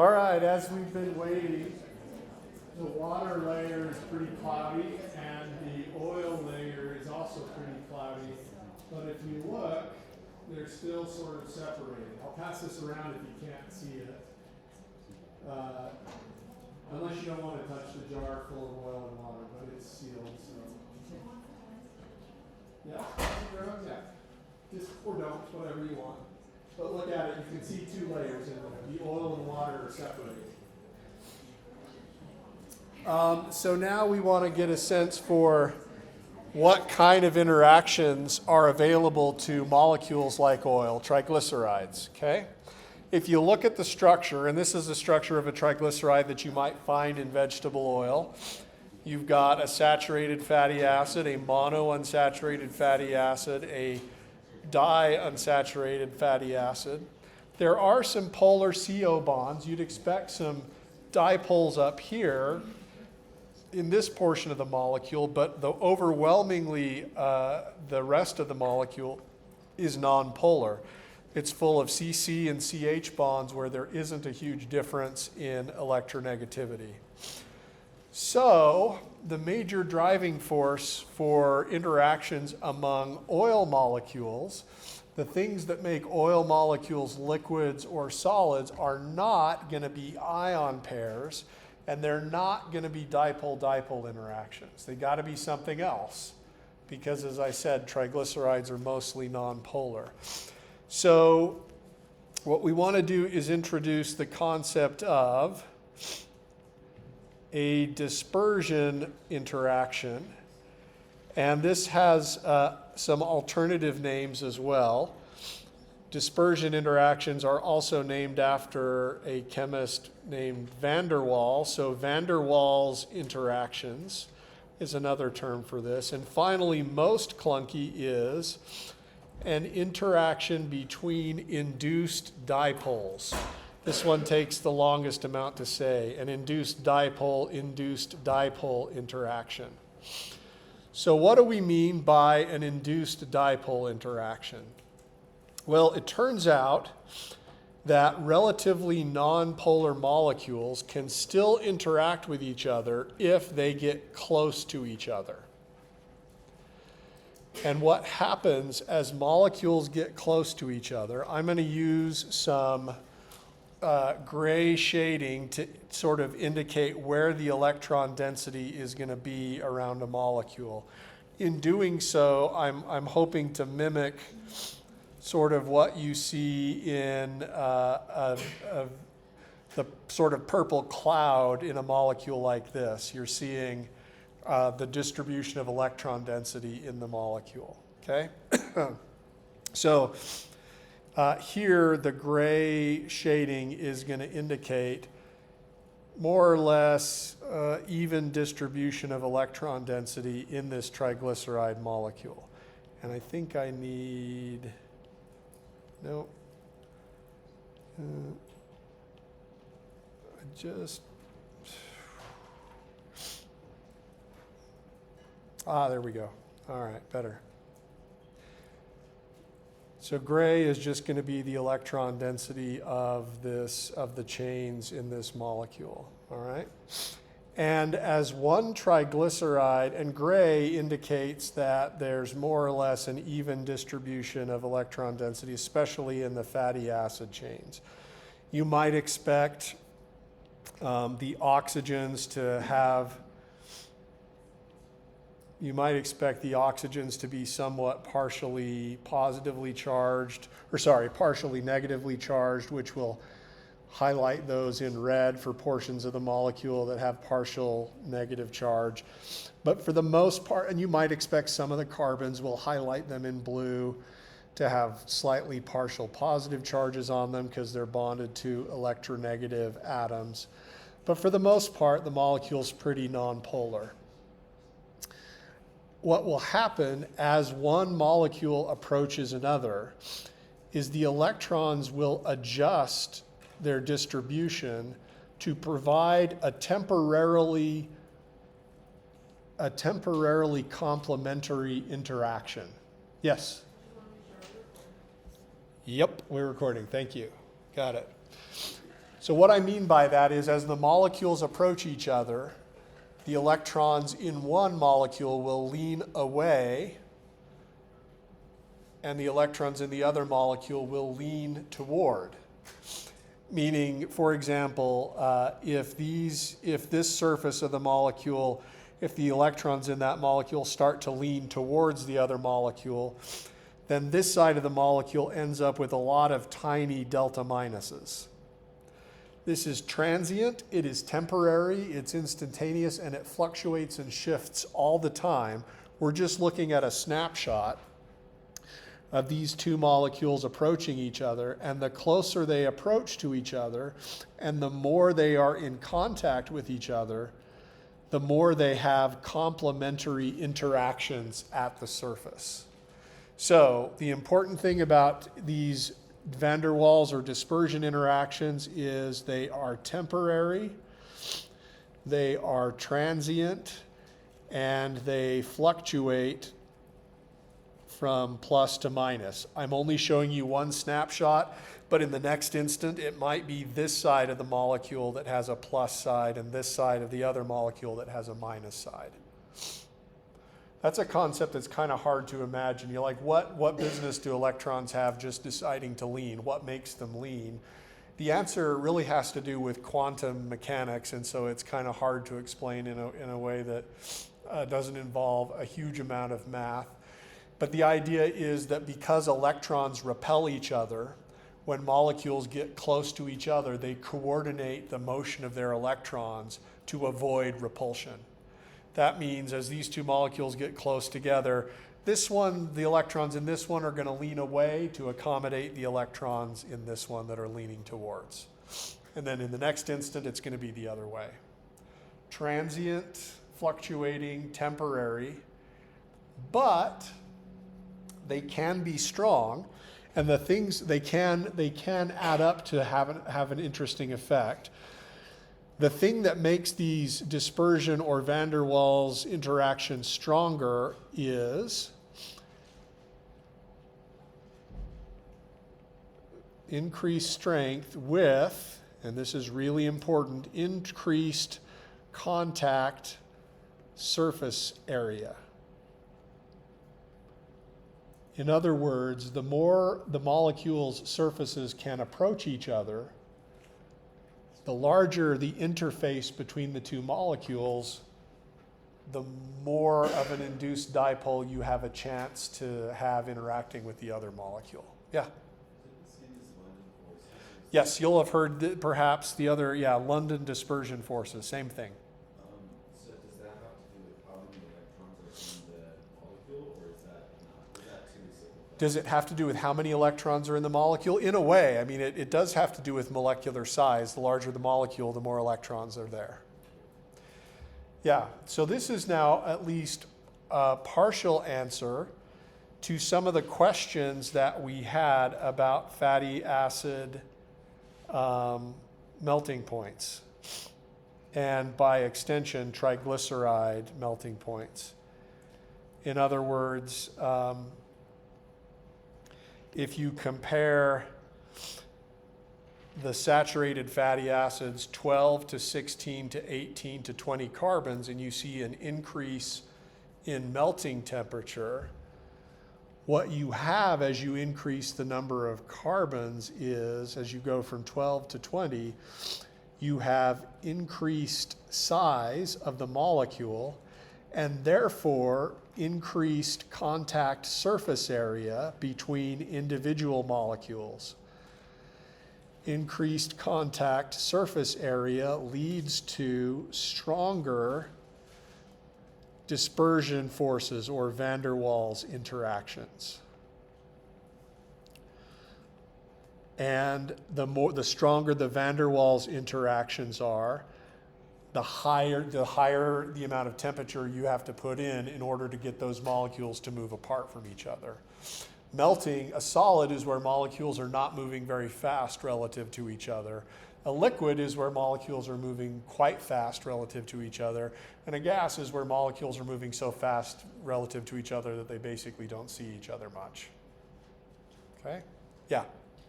All right, as we've been waiting, the water layer is pretty cloudy and the oil layer is also pretty cloudy. But if you look, they're still sort of separated. I'll pass this around if you can't see it. Unless you don't want to touch the jar full of oil and water, but it's sealed, so. Yeah, yeah. Just, or don't, whatever you want. But look at it, you can see two layers in there. The oil and water are separated. So now we want to get a sense for what kind of interactions are available to molecules like oil, triglycerides, okay? If you look at the structure, and this is the structure of a triglyceride that you might find in vegetable oil, you've got a saturated fatty acid, a monounsaturated fatty acid, a diunsaturated fatty acid. There are some polar CO bonds. You'd expect some dipoles up here in this portion of the molecule, but overwhelmingly the rest of the molecule is nonpolar. It's full of CC and CH bonds where there isn't a huge difference in electronegativity. So the major driving force for interactions among oil molecules, the things that make oil molecules liquids or solids, are not going to be ion pairs, and they're not going to be dipole-dipole interactions. They got to be something else, because as I said, triglycerides are mostly nonpolar. So what we want to do is introduce the concept of a dispersion interaction, and this has some alternative names as well. Dispersion interactions are also named after a chemist named van der Waals. So van der Waals interactions is another term for this. And finally, most clunky is an interaction between induced dipoles. This one takes the longest amount to say, an induced dipole interaction. So what do we mean by an induced dipole interaction? Well, it turns out that relatively nonpolar molecules can still interact with each other if they get close to each other. And what happens as molecules get close to each other, I'm going to use some gray shading to sort of indicate where the electron density is going to be around a molecule. In doing so, I'm hoping to mimic sort of what you see in the sort of purple cloud in a molecule like this. You're seeing the distribution of electron density in the molecule, okay? So here the gray shading is going to indicate more or less even distribution of electron density in this triglyceride molecule. And I think I need, no, there we go. All right, better. So gray is just going to be the electron density of the chains in this molecule, all right? And as one triglyceride, and gray indicates that there's more or less an even distribution of electron density, especially in the fatty acid chains. You might expect the oxygens to be somewhat partially negatively charged, which will highlight those in red for portions of the molecule that have partial negative charge. But for the most part, and you might expect some of the carbons, will highlight them in blue to have slightly partial positive charges on them because they're bonded to electronegative atoms. But for the most part, the molecule's pretty nonpolar. What will happen as one molecule approaches another is the electrons will adjust their distribution to provide a temporarily complementary interaction. Yes? Yep, we're recording. Thank you. Got it. So what I mean by that is as the molecules approach each other, the electrons in one molecule will lean away, and the electrons in the other molecule will lean toward. Meaning, for example, if this surface of the molecule, if the electrons in that molecule start to lean towards the other molecule, then this side of the molecule ends up with a lot of tiny delta minuses. This is transient, it is temporary, it's instantaneous, and it fluctuates and shifts all the time. We're just looking at a snapshot of these two molecules approaching each other, and the closer they approach to each other, and the more they are in contact with each other, the more they have complementary interactions at the surface. So the important thing about these van der Waals or dispersion interactions is they are temporary, they are transient, and they fluctuate from plus to minus. I'm only showing you one snapshot, but in the next instant it might be this side of the molecule that has a plus side and this side of the other molecule that has a minus side. That's a concept that's kind of hard to imagine. You're like, what business do electrons have just deciding to lean? What makes them lean? The answer really has to do with quantum mechanics, and so it's kind of hard to explain in a way that doesn't involve a huge amount of math. But the idea is that because electrons repel each other, when molecules get close to each other, they coordinate the motion of their electrons to avoid repulsion. That means as these two molecules get close together, the electrons in this one are going to lean away to accommodate the electrons in this one that are leaning towards. And then in the next instant, it's going to be the other way. Transient, fluctuating, temporary, but they can be strong, and the things they can add up to have an interesting effect. The thing that makes these dispersion or van der Waals interactions stronger is increased strength with, and this is really important, increased contact surface area. In other words, the more the molecules' surfaces can approach each other, the larger the interface between the two molecules, the more of an induced dipole you have a chance to have interacting with the other molecule. Yeah? Yes, you'll have heard perhaps the other, London dispersion forces, same thing. So does that have to do with how many electrons are in the molecule, or is that not? Is that too simple? Does it have to do with how many electrons are in the molecule? In a way, I mean, it does have to do with molecular size. The larger the molecule, the more electrons are there. Yeah, so this is now at least a partial answer to some of the questions that we had about fatty acid melting points, and by extension, triglyceride melting points. In other words, if you compare the saturated fatty acids 12 to 16 to 18 to 20 carbons, and you see an increase in melting temperature, what you have as you increase the number of carbons is, as you go from 12 to 20, you have increased size of the molecule, and therefore increased contact surface area between individual molecules. Increased contact surface area leads to stronger dispersion forces or van der Waals interactions. And the stronger the van der Waals interactions are, the higher the amount of temperature you have to put in order to get those molecules to move apart from each other. Melting, a solid is where molecules are not moving very fast relative to each other. A liquid is where molecules are moving quite fast relative to each other. And a gas is where molecules are moving so fast relative to each other that they basically don't see each other much. Okay? Yeah?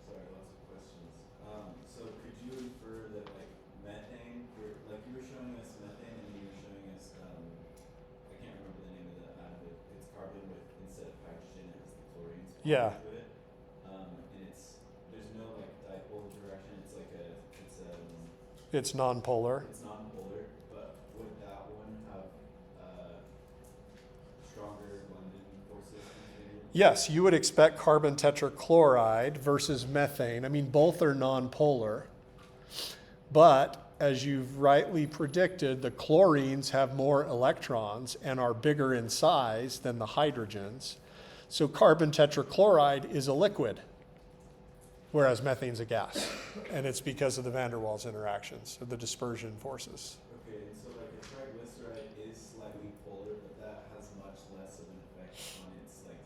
Sorry, lots of questions. So could you infer Yeah. into it. And there's no like dipole interaction. It's like It's nonpolar. it's non-polar. But would that one have stronger London forces contributed? Yes, you would expect carbon tetrachloride versus methane. I mean, both are nonpolar. But as you've rightly predicted, the chlorines have more electrons and are bigger in size than the hydrogens. So carbon tetrachloride is a liquid, whereas methane's a gas. And it's because of the van der Waals interactions, or the dispersion forces. Okay, and so like a triglyceride is slightly polar, but that has much less of an effect on its like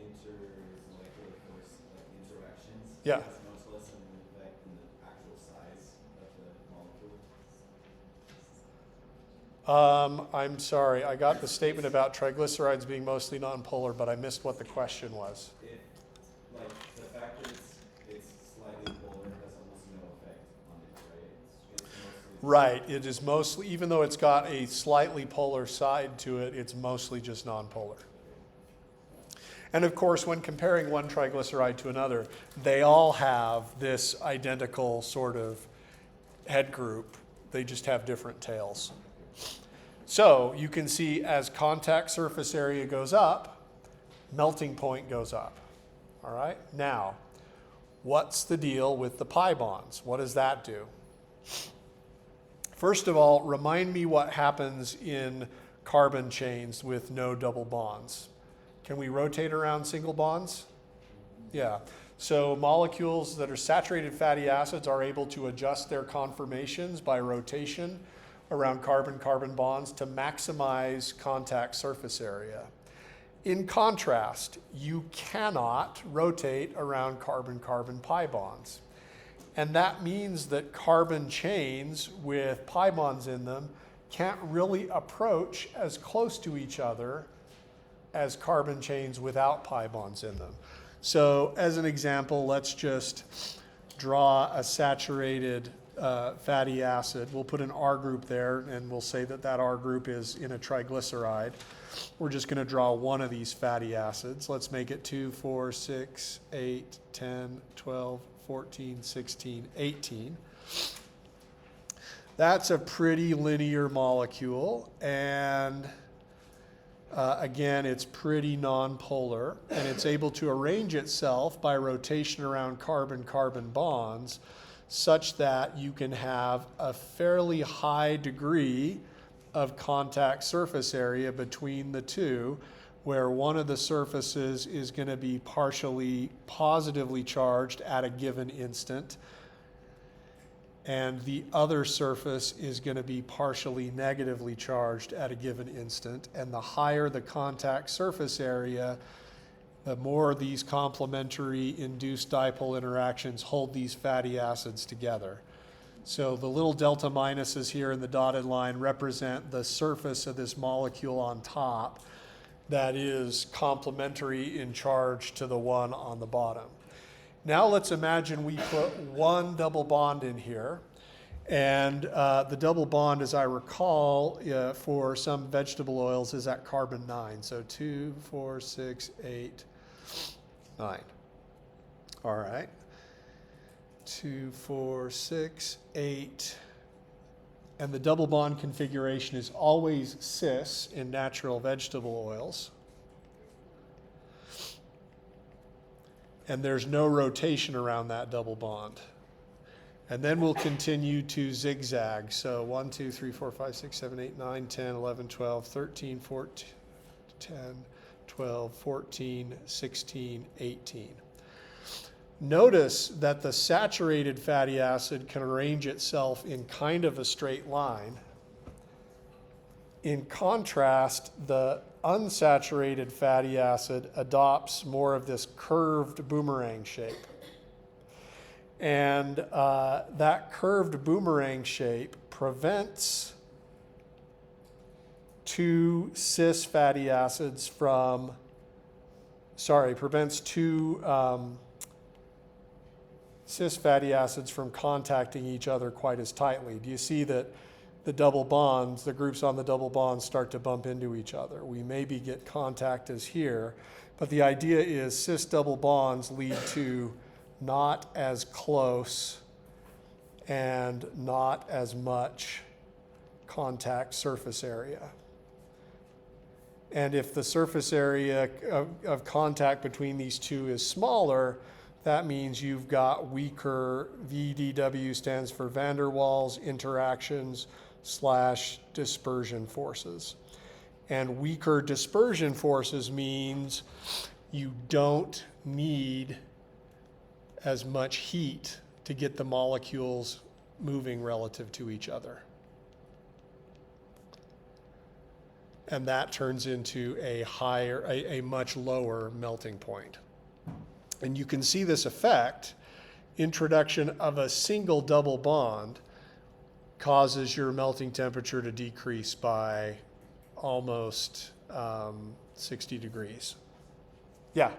intermolecular force like interactions. Yeah. It has much less of an effect than the actual size of the molecule. I'm sorry, I got the statement about triglycerides being mostly nonpolar, but I missed what the question was. If like the fact that it's slightly polar has almost no effect on it, right? It's mostly Right, it is mostly, even though it's got a slightly polar side to it, it's mostly just nonpolar. And of course, when comparing one triglyceride to another, they all have this identical sort of head group. They just have different tails. So you can see as contact surface area goes up, melting point goes up. All right, now, what's the deal with the pi bonds? What does that do? First of all, remind me what happens in carbon chains with no double bonds. Can we rotate around single bonds? Yeah. So molecules that are saturated fatty acids are able to adjust their conformations by rotation around carbon-carbon bonds to maximize contact surface area. In contrast, you cannot rotate around carbon-carbon pi bonds. And that means that carbon chains with pi bonds in them can't really approach as close to each other as carbon chains without pi bonds in them. So as an example, let's just draw a saturated fatty acid. We'll put an R group there, and we'll say that that R group is in a triglyceride. We're just going to draw one of these fatty acids. Let's make it 2, 4, 6, 8, 10, 12, 14, 16, 18. That's a pretty linear molecule, and again, it's pretty nonpolar, and it's able to arrange itself by rotation around carbon-carbon bonds such that you can have a fairly high degree of contact surface area between the two, where one of the surfaces is going to be partially positively charged at a given instant, and the other surface is going to be partially negatively charged at a given instant. And the higher the contact surface area, the more these complementary induced dipole interactions hold these fatty acids together. So the little delta minuses here in the dotted line represent the surface of this molecule on top that is complementary in charge to the one on the bottom. Now let's imagine we put one double bond in here, and the double bond, as I recall, for some vegetable oils is at carbon 9. So 2, 4, 6, 8, 9. All right. 2, 4, 6, 8. And the double bond configuration is always cis in natural vegetable oils. And there's no rotation around that double bond. And then we'll continue to zigzag. So 1, 2, 3, 4, 5, 6, 7, 8, 9, 10, 11, 12, 13, 14, 10, 12, 14, 16, 18. Notice that the saturated fatty acid can arrange itself in kind of a straight line. In contrast, the unsaturated fatty acid adopts more of this curved boomerang shape. And that curved boomerang shape prevents two cis fatty acids from, prevents two cis fatty acids from contacting each other quite as tightly. Do you see that the double bonds, the groups on the double bonds start to bump into each other. We maybe get contact as here, but the idea is cis double bonds lead to not as close and not as much contact surface area. And if the surface area of contact between these two is smaller, that means you've got weaker, VDW stands for van der Waals interactions / dispersion forces. And weaker dispersion forces means you don't need as much heat to get the molecules moving relative to each other. And that turns into a much lower melting point. And you can see this effect. Introduction of a single double bond causes your melting temperature to decrease by almost 60 degrees. Yeah? Does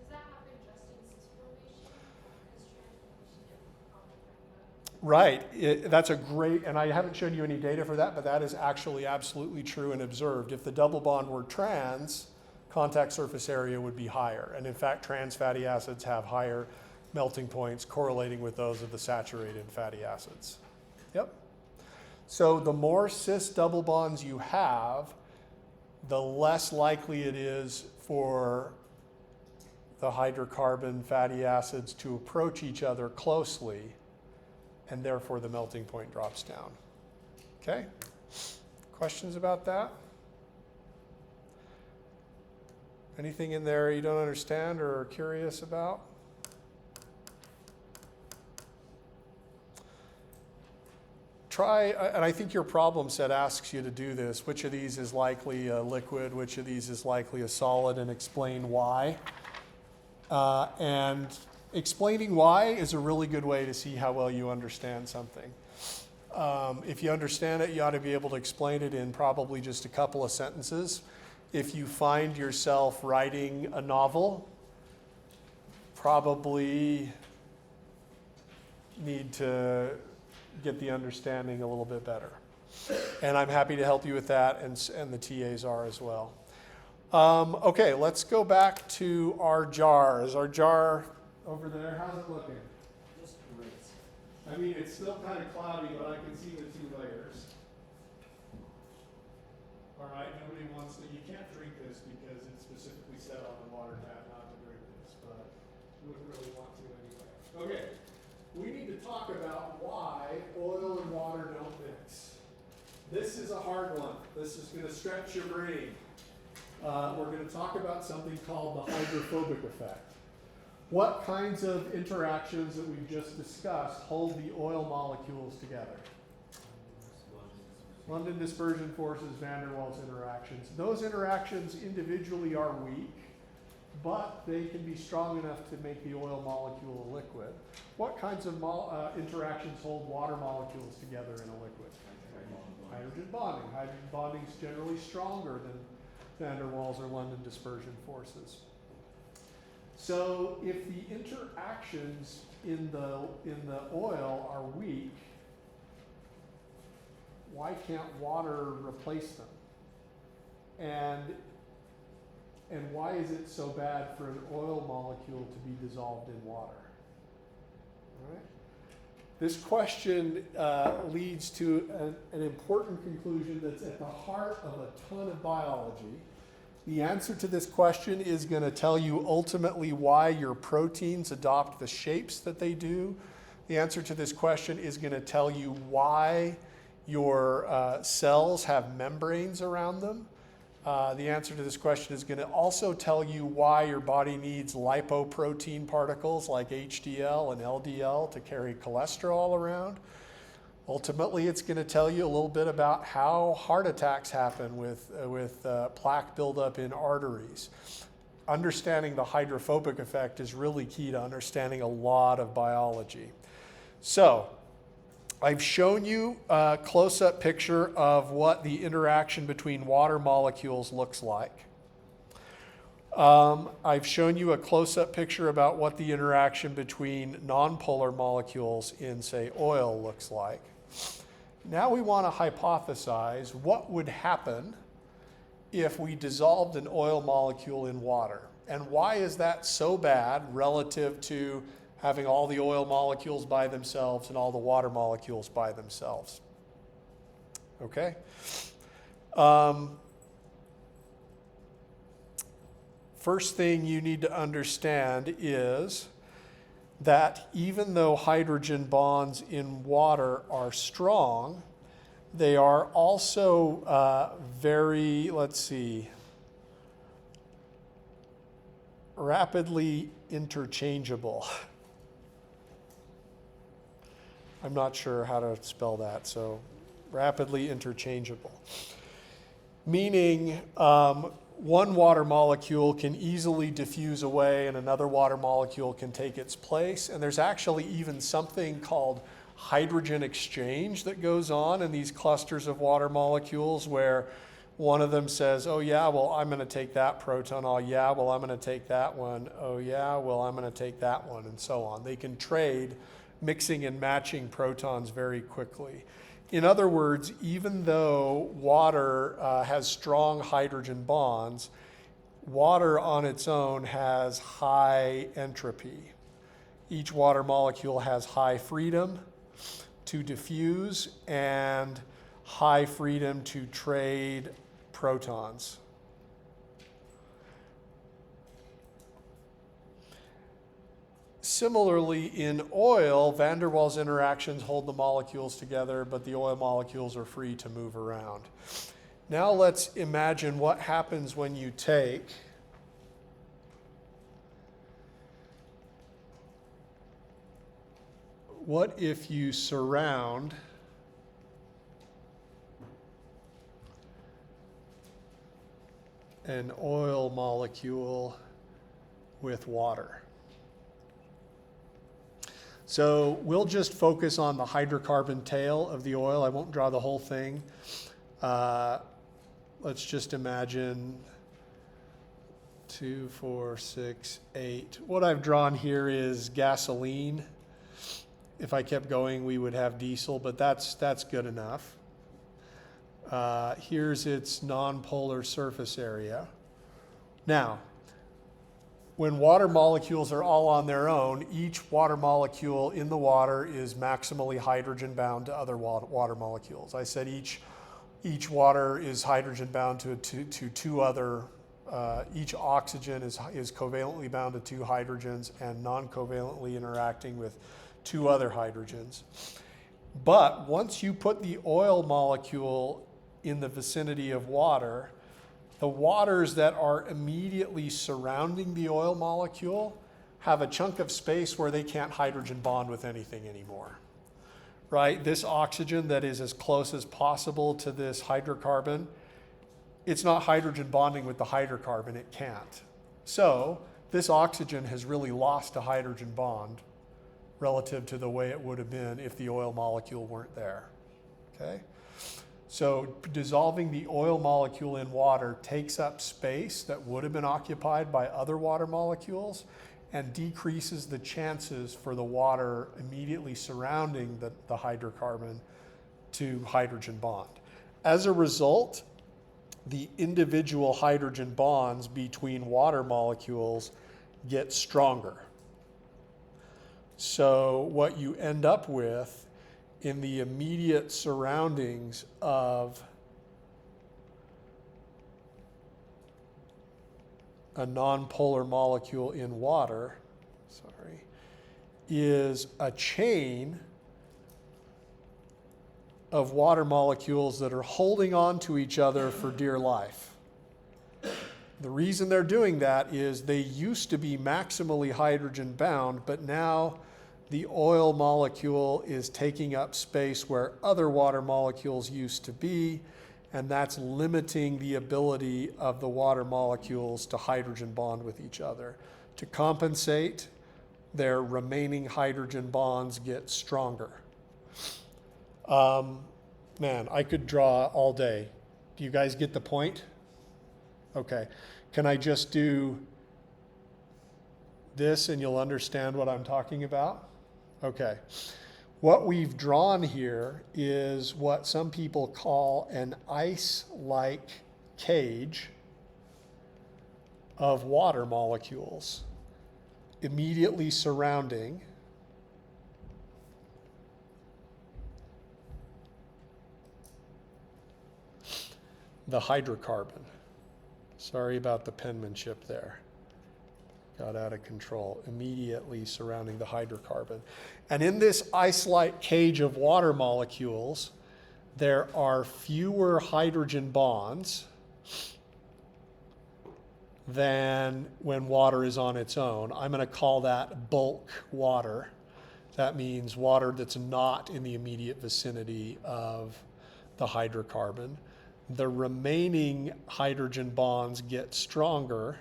that happen just in cis formation? Because transformation doesn't happen like that. Right. That's a great, and I haven't shown you any data for that, but that is actually absolutely true and observed. If the double bond were trans, contact surface area would be higher. And in fact, trans fatty acids have higher melting points correlating with those of the saturated fatty acids. Yep. So the more cis double bonds you have, the less likely it is for the hydrocarbon fatty acids to approach each other closely, and therefore the melting point drops down. Okay? Questions about that? Anything in there you don't understand or are curious about? Try, and I think your problem set asks you to do this, which of these is likely a liquid, which of these is likely a solid, and explain why. And explaining why is a really good way to see how well you understand something. If you understand it, you ought to be able to explain it in probably just a couple of sentences. If you find yourself writing a novel, probably need to get the understanding a little bit better. And I'm happy to help you with that, and the TAs are as well. Okay, let's go back to our jar. Is our jar over there? How's it looking? Just great. I mean, it's still kind of cloudy, but I can see the two layers. All right, nobody wants to, you can't drink this because it's specifically set on the water tab not to drink this, but you wouldn't really want to anyway. Okay, we need to talk about why oil and water don't mix. This is a hard one. This is going to stretch your brain. We're going to talk about something called the hydrophobic effect. What kinds of interactions that we've just discussed hold the oil molecules together? London dispersion forces, van der Waals interactions. Those interactions individually are weak, but they can be strong enough to make the oil molecule a liquid. What kinds of interactions hold water molecules together in a liquid? Hydrogen bonding. Hydrogen bonding is generally stronger than van der Waals or London dispersion forces. So if the interactions in the oil are weak, why can't water replace them? And why is it so bad for an oil molecule to be dissolved in water? All right. This question leads to an important conclusion that's at the heart of a ton of biology. The answer to this question is going to tell you ultimately why your proteins adopt the shapes that they do. The answer to this question is going to tell you why your cells have membranes around them. The answer to this question is going to also tell you why your body needs lipoprotein particles like HDL and LDL to carry cholesterol around. Ultimately, it's going to tell you a little bit about how heart attacks happen with plaque buildup in arteries. Understanding the hydrophobic effect is really key to understanding a lot of biology. So, I've shown you a close-up picture of what the interaction between water molecules looks like. I've shown you a close-up picture about what the interaction between nonpolar molecules in, say, oil looks like. Now we want to hypothesize what would happen if we dissolved an oil molecule in water. And why is that so bad relative to having all the oil molecules by themselves and all the water molecules by themselves? Okay? First thing you need to understand is that even though hydrogen bonds in water are strong, they are also very, rapidly interchangeable. I'm not sure how to spell that, so rapidly interchangeable. Meaning, one water molecule can easily diffuse away and another water molecule can take its place. And there's actually even something called hydrogen exchange that goes on in these clusters of water molecules where one of them says, oh yeah, well, I'm going to take that proton. Oh yeah, well, I'm going to take that one. Oh yeah, well, I'm going to take that one, and so on. They can trade mixing and matching protons very quickly. In other words, even though water has strong hydrogen bonds, water on its own has high entropy. Each water molecule has high freedom to diffuse and high freedom to trade protons. Similarly, in oil, van der Waals interactions hold the molecules together, but the oil molecules are free to move around. Now let's imagine what happens when you take what if you surround an oil molecule with water? So we'll just focus on the hydrocarbon tail of the oil. I won't draw the whole thing. Let's just imagine 2, 4, 6, 8. What I've drawn here is gasoline. If I kept going, we would have diesel, but that's good enough. Here's its nonpolar surface area. Now, when water molecules are all on their own, each water molecule in the water is maximally hydrogen bound to other water molecules. I said each water is hydrogen bound to two other, each oxygen is covalently bound to 2 hydrogens and non-covalently interacting with 2 other hydrogens. But once you put the oil molecule in the vicinity of water, the waters that are immediately surrounding the oil molecule have a chunk of space where they can't hydrogen bond with anything anymore, right? This oxygen that is as close as possible to this hydrocarbon, it's not hydrogen bonding with the hydrocarbon, it can't. So this oxygen has really lost a hydrogen bond relative to the way it would have been if the oil molecule weren't there, okay? So dissolving the oil molecule in water takes up space that would have been occupied by other water molecules and decreases the chances for the water immediately surrounding the hydrocarbon to hydrogen bond. As a result, the individual hydrogen bonds between water molecules get stronger. So what you end up with in the immediate surroundings of a nonpolar molecule in water, is a chain of water molecules that are holding on to each other for dear life. The reason they're doing that is they used to be maximally hydrogen bound, but now the oil molecule is taking up space where other water molecules used to be, and that's limiting the ability of the water molecules to hydrogen bond with each other. To compensate, their remaining hydrogen bonds get stronger. Man, I could draw all day. Do you guys get the point? Okay. Can I just do this and you'll understand what I'm talking about? Okay. What we've drawn here is what some people call an ice-like cage of water molecules immediately surrounding the hydrocarbon. Sorry about the penmanship there. Got out of control. Immediately surrounding the hydrocarbon. And in this ice-like cage of water molecules, there are fewer hydrogen bonds than when water is on its own. I'm going to call that bulk water. That means water that's not in the immediate vicinity of the hydrocarbon. The remaining hydrogen bonds get stronger,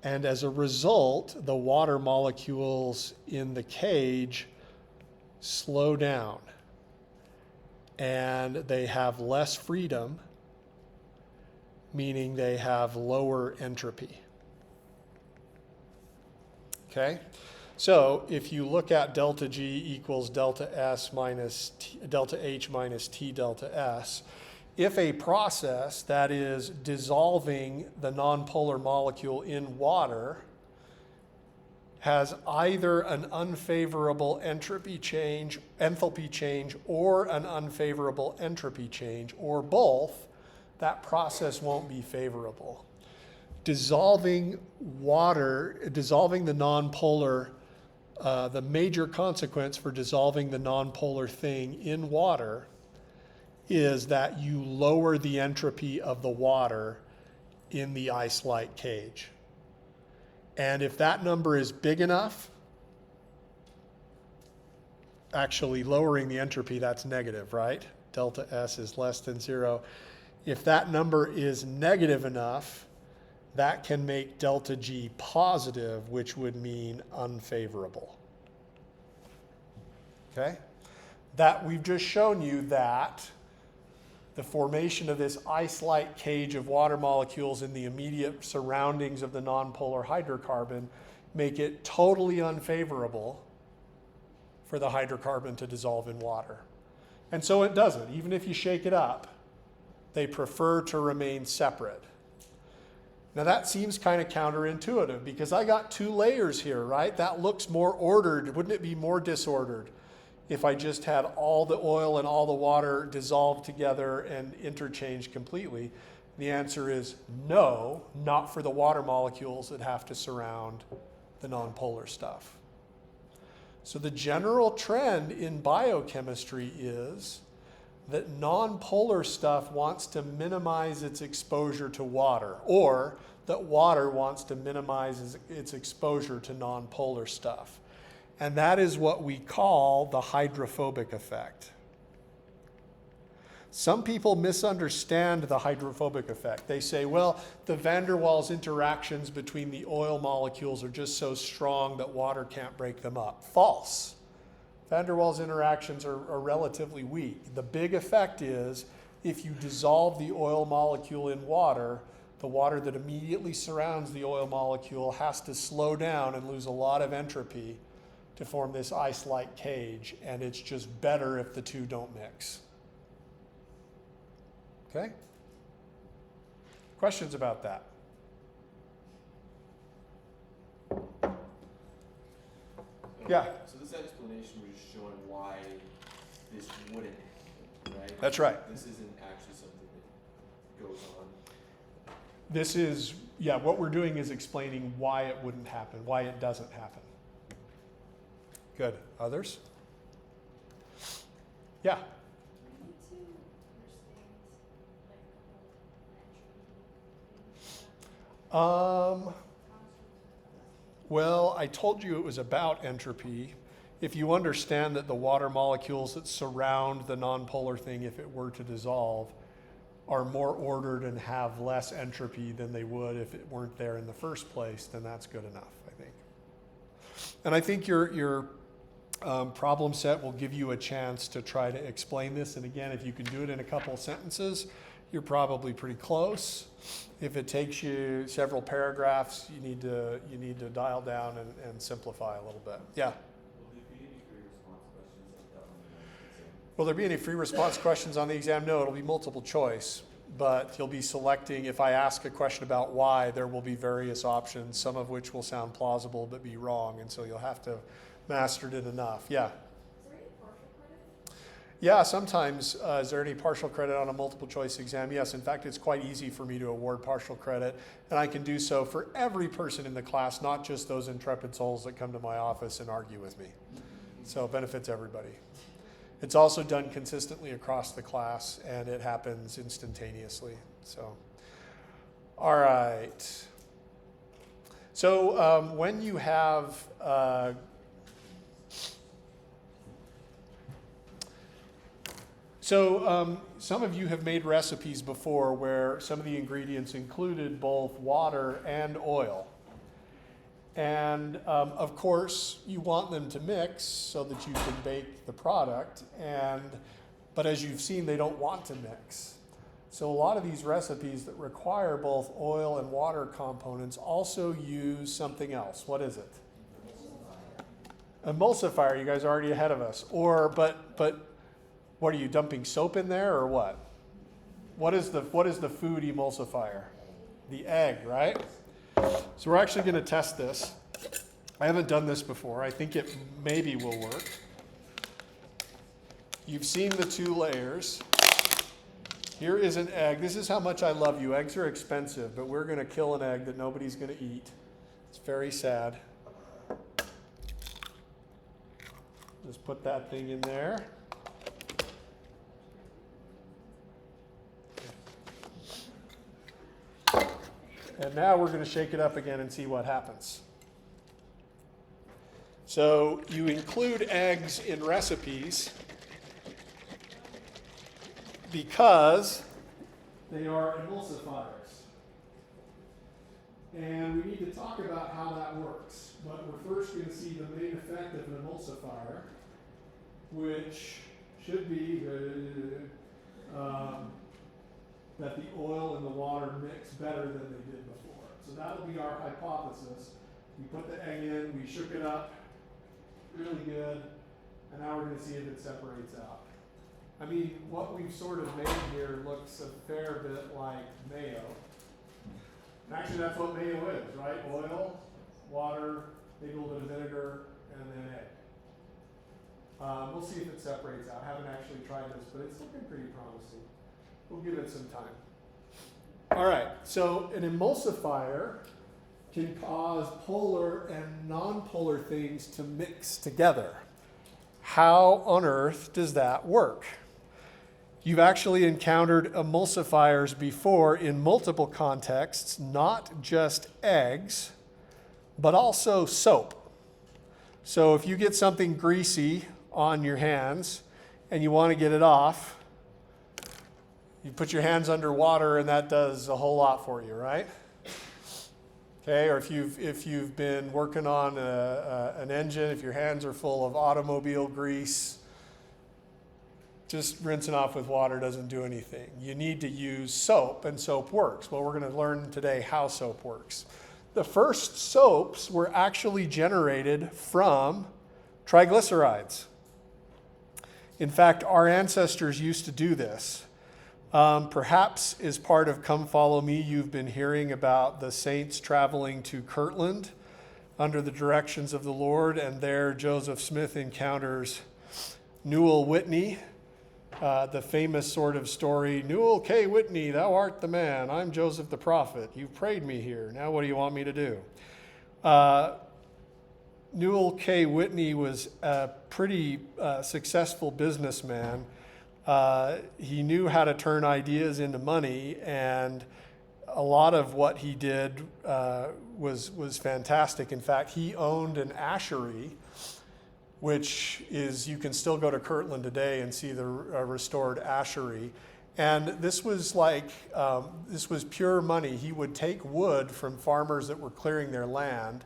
and as a result, the water molecules in the cage slow down, and they have less freedom, meaning they have lower entropy. Okay? So if you look at delta G equals delta S minus delta H minus T delta S, if a process that is dissolving the nonpolar molecule in water has either an unfavorable enthalpy change, or an unfavorable entropy change, or both, that process won't be favorable. Dissolving the nonpolar, the major consequence for dissolving the nonpolar thing in water is that you lower the entropy of the water in the ice-like cage. And if that number is big enough, actually lowering the entropy, that's negative, right? Delta S is less than 0. If that number is negative enough, that can make delta G positive, which would mean unfavorable. Okay? That we've just shown you that the formation of this ice-like cage of water molecules in the immediate surroundings of the nonpolar hydrocarbon make it totally unfavorable for the hydrocarbon to dissolve in water. And so it doesn't. Even if you shake it up, they prefer to remain separate. Now that seems kind of counterintuitive because I got two layers here, right? That looks more ordered. Wouldn't it be more disordered if I just had all the oil and all the water dissolved together and interchanged completely? The answer is no, not for the water molecules that have to surround the nonpolar stuff. So the general trend in biochemistry is that nonpolar stuff wants to minimize its exposure to water, or that water wants to minimize its exposure to nonpolar stuff. And that is what we call the hydrophobic effect. Some people misunderstand the hydrophobic effect. They say, well, the van der Waals interactions between the oil molecules are just so strong that water can't break them up. False. Van der Waals interactions are relatively weak. The big effect is if you dissolve the oil molecule in water, the water that immediately surrounds the oil molecule has to slow down and lose a lot of entropy to form this ice-like cage, and it's just better if the two don't mix. Okay? Questions about that? Yeah. So this explanation was just showing why this wouldn't happen, right? That's right. This isn't actually something that goes on. This is, yeah, what we're doing is explaining why it wouldn't happen, why it doesn't happen. Good. Others? Yeah. We need to understand, like, Well, I told you it was about entropy. If you understand that the water molecules that surround the nonpolar thing, if it were to dissolve, are more ordered and have less entropy than they would if it weren't there in the first place, then that's good enough, I think. And I think your problem set will give you a chance to try to explain this. And again, if you can do it in a couple of sentences, you're probably pretty close. If it takes you several paragraphs, you need to dial down and simplify a little bit. Yeah. Will there be any free response questions on the exam? No, it'll be multiple choice, but you'll be selecting, if I ask a question about why, there will be various options, some of which will sound plausible but be wrong, and so you'll have to master it enough. Yeah? Is there any partial credit? Yeah, sometimes. Is there any partial credit on a multiple choice exam? Yes, in fact, it's quite easy for me to award partial credit, and I can do so for every person in the class, not just those intrepid souls that come to my office and argue with me. So it benefits everybody. It's also done consistently across the class, and it happens instantaneously. So, all right. So when you have some of you have made recipes before where some of the ingredients included both water and oil. And of course, you want them to mix so that you can bake the product. But as you've seen, they don't want to mix. So a lot of these recipes that require both oil and water components also use something else. What is it? Emulsifier. You guys are already ahead of us. But what are you dumping soap in there or what? What is the food emulsifier? The egg, right? So we're actually going to test this. I haven't done this before. I think it maybe will work. You've seen the two layers. Here is an egg. This is how much I love you. Eggs are expensive, but we're going to kill an egg that nobody's going to eat. It's very sad. Just put that thing in there. And now we're going to shake it up again and see what happens. So you include eggs in recipes because they are emulsifiers. And we need to talk about how that works. But we're first going to see the main effect of an emulsifier, which should be that the oil and the water mix better than they did before. So that'll be our hypothesis. We put the egg in, we shook it up really good, and now we're going to see if it separates out. I mean, what we've sort of made here looks a fair bit like mayo. And actually, that's what mayo is, right? Oil, water, maybe a little bit of vinegar, and then egg. We'll see if it separates out. I haven't actually tried this, but it's looking pretty promising. We'll give it some time. All right, so an emulsifier can cause polar and non-polar things to mix together. How on earth does that work? You've actually encountered emulsifiers before in multiple contexts, not just eggs, but also soap. So if you get something greasy on your hands and you want to get it off, you put your hands under water and that does a whole lot for you, right? Okay, or if you've been working on an engine, if your hands are full of automobile grease, just rinsing off with water doesn't do anything. You need to use soap, and soap works. Well, we're going to learn today how soap works. The first soaps were actually generated from triglycerides. In fact, our ancestors used to do this. Perhaps as part of Come Follow Me, you've been hearing about the saints traveling to Kirtland under the directions of the Lord, and there Joseph Smith encounters Newell Whitney, the famous sort of story, Newell K. Whitney, thou art the man, I'm Joseph the prophet, you've prayed me here, now what do you want me to do? Newell K. Whitney was a pretty successful businessman. He knew how to turn ideas into money, and a lot of what he did was fantastic. In fact, he owned an ashery, which is, you can still go to Kirtland today and see the restored ashery. And this was this was pure money. He would take wood from farmers that were clearing their land,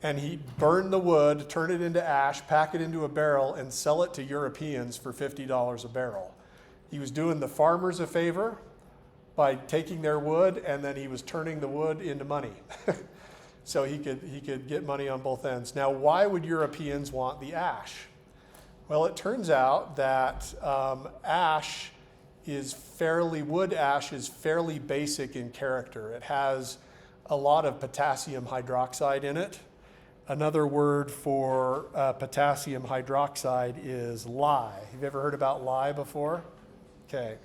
and he'd burn the wood, turn it into ash, pack it into a barrel, and sell it to Europeans for $50 a barrel. He was doing the farmers a favor by taking their wood, and then he was turning the wood into money. So he could get money on both ends. Now, why would Europeans want the ash? Well, it turns out that wood ash is fairly basic in character. It has a lot of potassium hydroxide in it. Another word for potassium hydroxide is lye. Have you ever heard about lye before? Okay.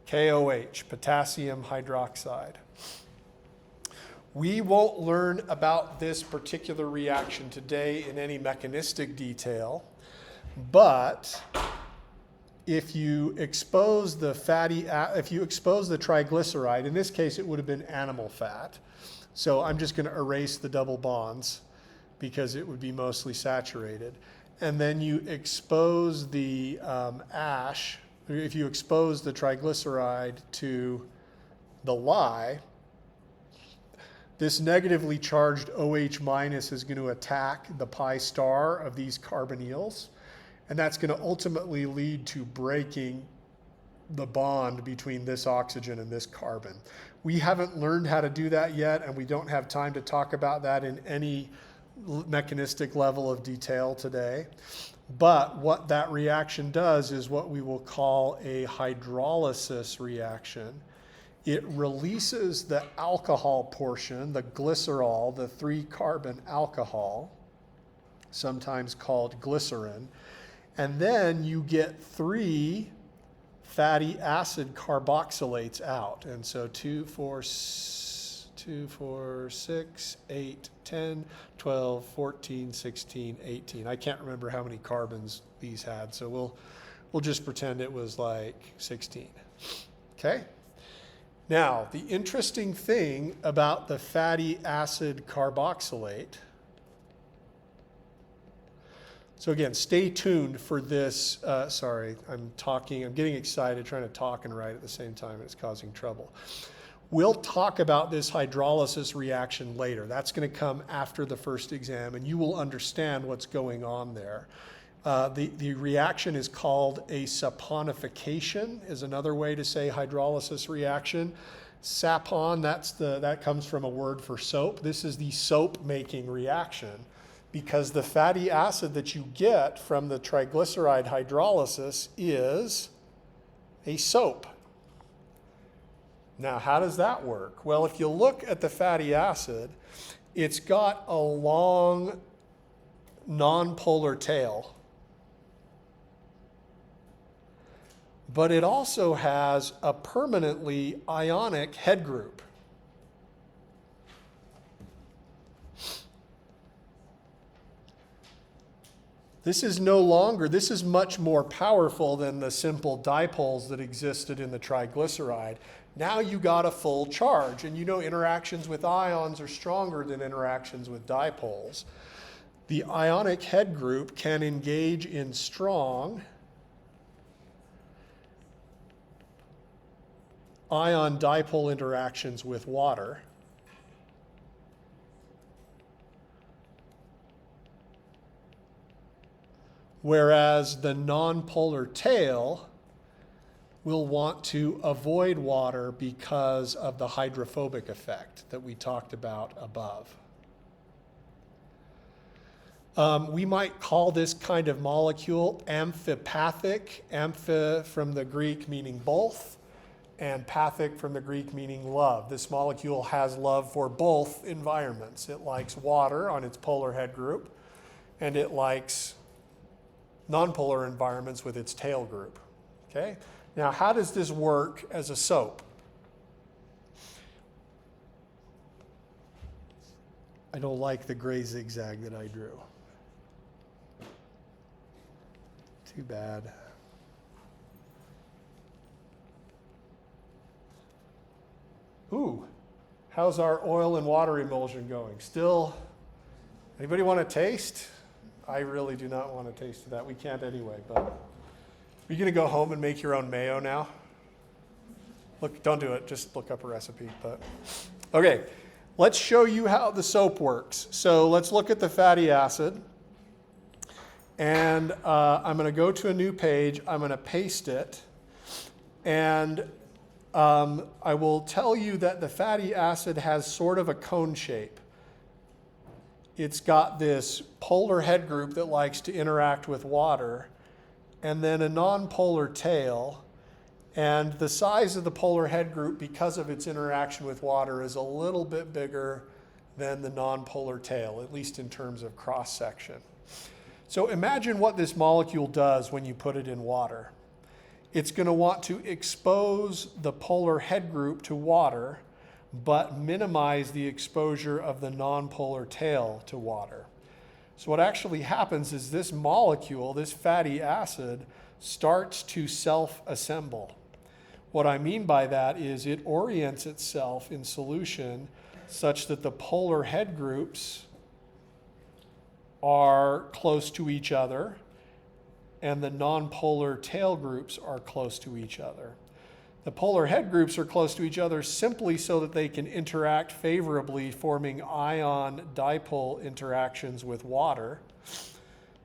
KOH, potassium hydroxide. We won't learn about this particular reaction today in any mechanistic detail, but if you expose the triglyceride, in this case it would have been animal fat. So I'm just going to erase the double bonds because it would be mostly saturated. And then you expose the ash, if you expose the triglyceride to the lye, this negatively charged OH minus is going to attack the pi star of these carbonyls, and that's going to ultimately lead to breaking the bond between this oxygen and this carbon. We haven't learned how to do that yet, and we don't have time to talk about that in any mechanistic level of detail today. But what that reaction does is what we will call a hydrolysis reaction. It releases the alcohol portion, the glycerol, the 3-carbon alcohol, sometimes called glycerin, and then you get 3 fatty acid carboxylates out. And so 2, 4, 6, 8, 10, 12, 14, 16, 18. I can't remember how many carbons these had, so we'll just pretend it was like 16. Okay? Now, the interesting thing about the fatty acid carboxylate, so again, stay tuned for this, I'm getting excited trying to talk and write at the same time, and it's causing trouble. We'll talk about this hydrolysis reaction later. That's going to come after the first exam, and you will understand what's going on there. The reaction is called a saponification, is another way to say hydrolysis reaction. Sapon, that comes from a word for soap. This is the soap-making reaction because the fatty acid that you get from the triglyceride hydrolysis is a soap. Now, how does that work? Well, if you look at the fatty acid, it's got a long nonpolar tail, but it also has a permanently ionic head group. This is much more powerful than the simple dipoles that existed in the triglyceride. Now you got a full charge, and you know interactions with ions are stronger than interactions with dipoles. The ionic head group can engage in strong ion dipole interactions with water. Whereas the nonpolar tail will want to avoid water because of the hydrophobic effect that we talked about above. We might call this kind of molecule amphipathic, amphi from the Greek meaning both, and pathic from the Greek meaning love. This molecule has love for both environments. It likes water on its polar head group, and it likes nonpolar environments with its tail group. Okay? Now, how does this work as a soap? I don't like the gray zigzag that I drew. Too bad. Ooh, how's our oil and water emulsion going? Still, anybody want to taste? I really do not want to taste that. We can't anyway, but are you going to go home and make your own mayo now? Look, don't do it. Just look up a recipe. But okay, let's show you how the soap works. So let's look at the fatty acid. And I'm going to go to a new page. I'm going to paste it. And I will tell you that the fatty acid has sort of a cone shape. It's got this polar head group that likes to interact with water, and then a nonpolar tail. And the size of the polar head group, because of its interaction with water, is a little bit bigger than the nonpolar tail, at least in terms of cross section. So imagine what this molecule does when you put it in water. It's going to want to expose the polar head group to water, but minimize the exposure of the nonpolar tail to water. So what actually happens is this molecule, this fatty acid, starts to self-assemble. What I mean by that is it orients itself in solution such that the polar head groups are close to each other and the nonpolar tail groups are close to each other. The polar head groups are close to each other simply so that they can interact favorably, forming ion dipole interactions with water.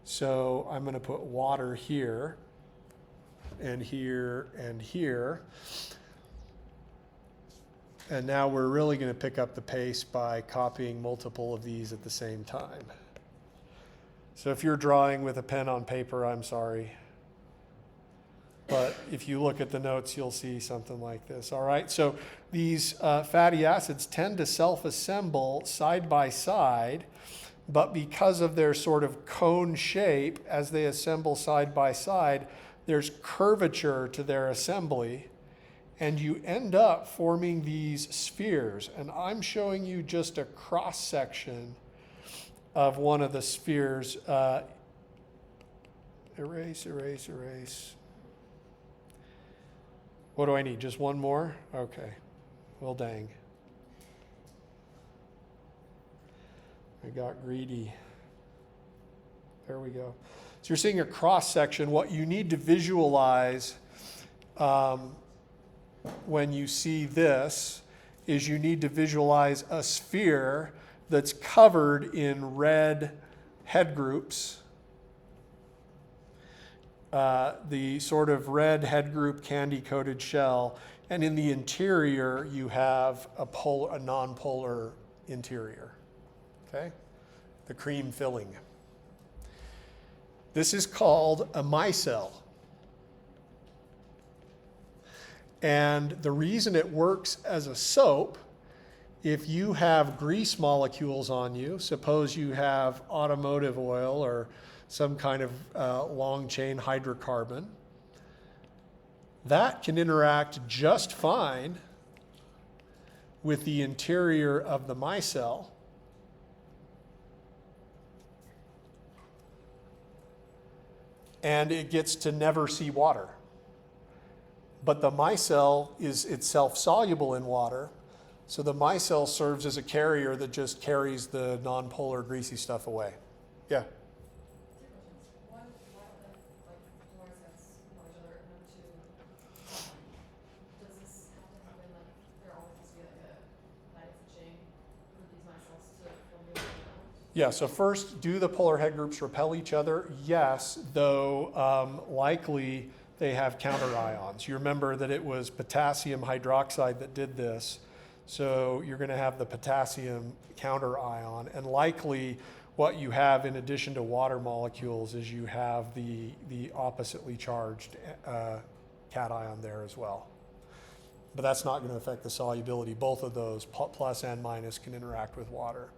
So I'm going to put water here and here and here. And now we're really going to pick up the pace by copying multiple of these at the same time. So if you're drawing with a pen on paper, I'm sorry. But if you look at the notes, you'll see something like this. All right, so these fatty acids tend to self-assemble side by side, but because of their sort of cone shape, as they assemble side by side, there's curvature to their assembly, and you end up forming these spheres. And I'm showing you just a cross-section of one of the spheres. Erase, erase, erase. What do I need? Just one more? Okay. Well, dang. I got greedy. There we go. So you're seeing a cross section. What you need to visualize when you see this is you need to visualize a sphere that's covered in red head groups. The sort of red head group candy-coated shell, and in the interior you have a non-polar interior, okay? The cream filling. This is called a micelle. And the reason it works as a soap, if you have grease molecules on you, suppose you have automotive oil or some kind of long chain hydrocarbon, that can interact just fine with the interior of the micelle. And it gets to never see water. But the micelle is itself soluble in water, so the micelle serves as a carrier that just carries the nonpolar greasy stuff away. Yeah? Yeah, so first, do the polar head groups repel each other? Yes, though likely they have counter ions. You remember that it was potassium hydroxide that did this, so you're going to have the potassium counter ion, and likely what you have in addition to water molecules is you have the oppositely charged cation there as well. But that's not going to affect the solubility. Both of those, plus and minus, can interact with water.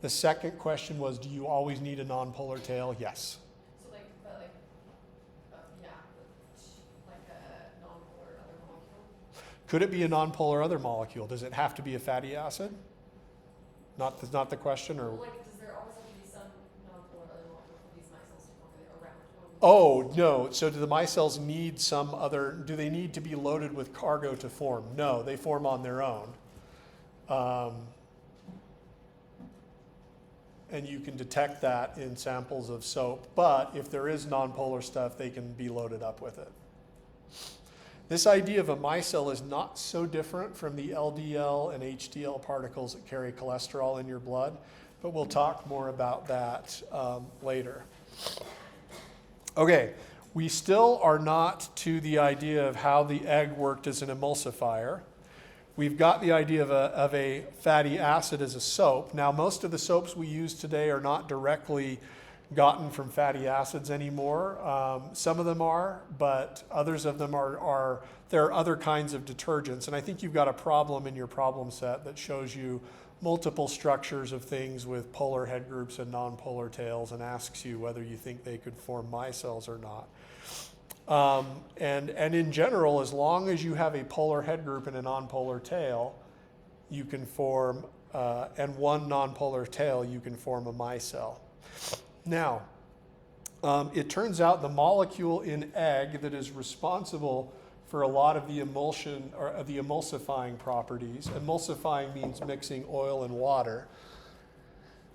The second question was, do you always need a nonpolar tail? Yes. So like a nonpolar other molecule? Could it be a nonpolar other molecule? Does it have to be a fatty acid? Not the question, or? Well, does there always have to be some nonpolar other molecule for these micelles to formulate around? Oh, no. So do the micelles need some other, do they need to be loaded with cargo to form? No, they form on their own. And you can detect that in samples of soap, but if there is nonpolar stuff, they can be loaded up with it. This idea of a micelle is not so different from the LDL and HDL particles that carry cholesterol in your blood, but we'll talk more about that later. Okay, we still are not to the idea of how the egg worked as an emulsifier. We've got the idea of a fatty acid as a soap. Now, most of the soaps we use today are not directly gotten from fatty acids anymore. Some of them are, but others of them are there are other kinds of detergents. And I think you've got a problem in your problem set that shows you multiple structures of things with polar head groups and non-polar tails and asks you whether you think they could form micelles or not. And in general, as long as you have a polar head group and a non-polar tail, you can form, and one non-polar tail, you can form a micelle. Now, it turns out the molecule in egg that is responsible for a lot of the emulsion or the emulsifying properties. Emulsifying means mixing oil and water.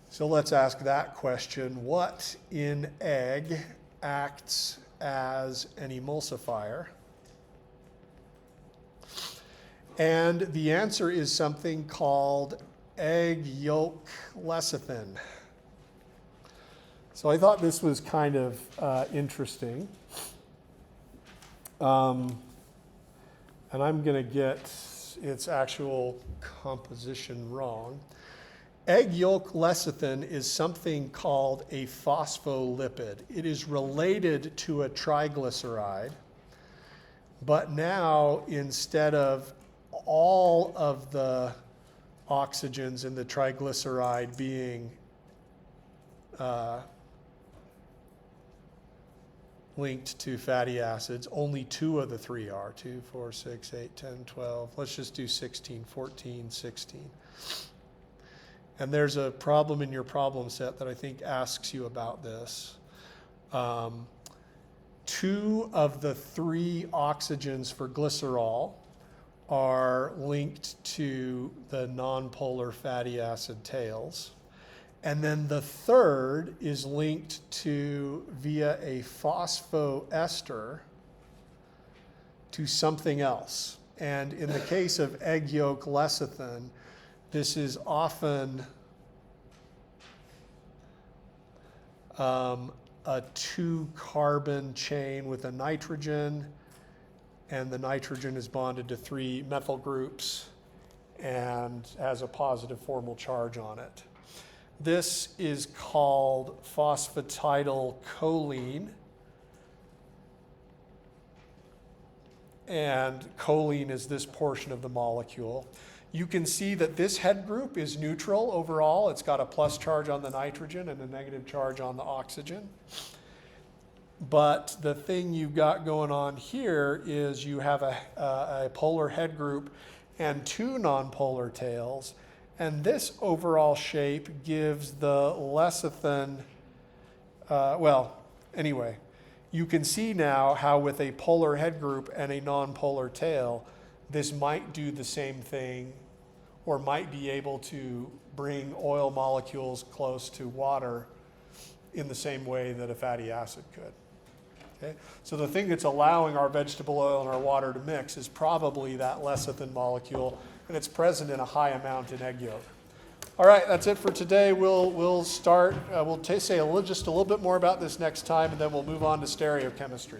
So let's ask that question. What in egg acts as an emulsifier? And the answer is something called egg yolk lecithin. So I thought this was kind of interesting. And I'm going to get its actual composition wrong. Egg yolk lecithin is something called a phospholipid. It is related to a triglyceride, but now instead of all of the oxygens in the triglyceride being linked to fatty acids, only 2 of the 3 are. 2, 4, 6, 8, 10, 12. Let's just do 16, 14, 16. And there's a problem in your problem set that I think asks you about this. 2 of the 3 oxygens for glycerol are linked to the nonpolar fatty acid tails. And then the 3rd is linked to, via a phosphoester, to something else. And in the case of egg yolk lecithin, this is often a 2-carbon chain with a nitrogen, and the nitrogen is bonded to 3 methyl groups and has a positive formal charge on it. This is called phosphatidylcholine, and choline is this portion of the molecule. You can see that this head group is neutral overall. It's got a plus charge on the nitrogen and a negative charge on the oxygen. But the thing you've got going on here is you have a polar head group and 2 nonpolar tails. And this overall shape gives the lecithin, anyway, you can see now how with a polar head group and a nonpolar tail, this might do the same thing or might be able to bring oil molecules close to water in the same way that a fatty acid could. Okay? So the thing that's allowing our vegetable oil and our water to mix is probably that lecithin molecule, and it's present in a high amount in egg yolk. All right, that's it for today. We'll start, say just a little bit more about this next time, and then we'll move on to stereochemistry.